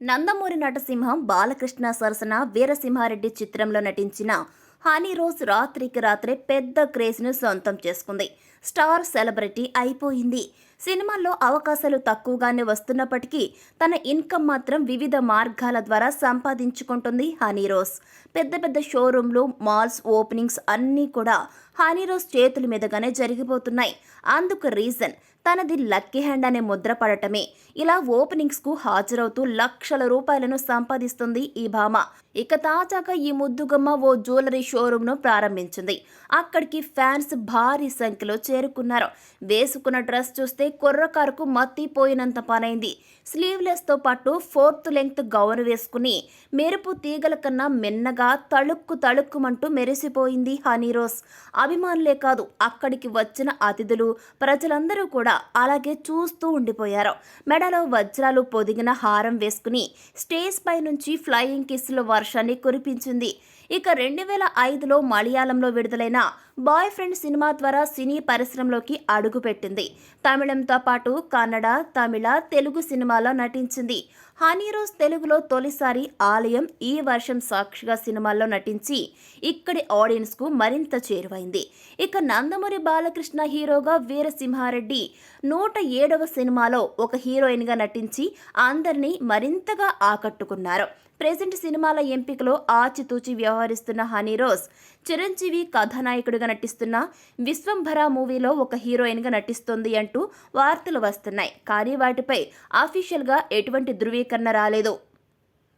నందమూరి నటసింహం బాలకృష్ణ సరసన వీరసింహారెడ్డి చిత్రంలో నటించిన హనీ రోజ్ రాత్రికి రాత్రే పెద్ద క్రేజ్ను సొంతం చేసుకుంది. స్టార్ సెలబ్రిటీ అయిపోయింది. సినిమాల్లో అవకాశాలు తక్కువగానే వస్తున్నప్పటికీ తన ఇన్కమ్ మాత్రం వివిధ మార్గాల ద్వారా సంపాదించుకుంటుంది హనీ రోజ్. పెద్ద పెద్ద షోరూంలు, మాల్స్ ఓపెనింగ్స్ అన్నీ కూడా హనీ రోజ్ చేతుల మీదుగానే జరిగిపోతున్నాయి. అందుకు రీజన్ తనది లక్కీ హ్యాండ్ అనే ముద్ర పడటమే. ఇలా ఓపెనింగ్స్కు హాజరవుతూ లక్షల రూపాయలను సంపాదిస్తుంది ఈ భామ. ఇక తాజాగా ఈ ముద్దుగమ్మ ఓ జ్యువెలరీ షోరూంను ప్రారంభించింది. అక్కడికి ఫ్యాన్స్ భారీ సంఖ్యలో చేరుకున్నారు. వేసుకున్న డ్రెస్ చూస్తే కుర్రకారుకు మత్తిపోయినంత పనైంది. స్లీవ్లెస్తో పాటు 4th లెంగ్త్ గౌన్ వేసుకుని మెరుపు తీగల కన్నా మిన్నగా తళుక్కుమంటూ మెరిసిపోయింది హనీ రోజ్. అభిమానులే కాదు, అక్కడికి వచ్చిన అతిథులు, ప్రజలందరూ కూడా అలాగే చూస్తూ ఉండిపోయారు. మెడలో వజ్రాలు పొదిగిన హారం వేసుకుని స్టేజ్ పై నుంచి ఫ్లయింగ్ కిస్ల వర్షాన్ని కురిపించింది. ఇక 2005లో మలయాళంలో విడుదలైన బాయ్ ఫ్రెండ్ సినిమా ద్వారా సినీ పరిశ్రమలోకి అడుగుపెట్టింది. తమిళంతో పాటు కన్నడ, తమిళ, తెలుగు సినిమాలో నటించింది. హనీ రోజ్ తెలుగులో తొలిసారి ఆలయం, ఈ వర్షం సాక్షిగా సినిమాల్లో నటించి ఇక్కడి ఆడియన్స్కు మరింత చేరువైంది. ఇక నందమూరి బాలకృష్ణ హీరోగా వీరసింహారెడ్డి 107వ సినిమాలో ఒక హీరోయిన్గా నటించి అందరినీ మరింతగా ఆకట్టుకున్నారు. ప్రెజెంట్ సినిమాల ఎంపికలో ఆచితూచి వ్యవహరిస్తున్న హనీ రోజ్ చిరంజీవి కథానాయకుడిగా నటిస్తున్న విశ్వంభర మూవీలో ఒక హీరోయిన్గా నటిస్తోంది అంటూ వార్తలు వస్తున్నాయి. కానీ వాటిపై అఫీషియల్గా ఎటువంటి ధృవీకరణ రాలేదు.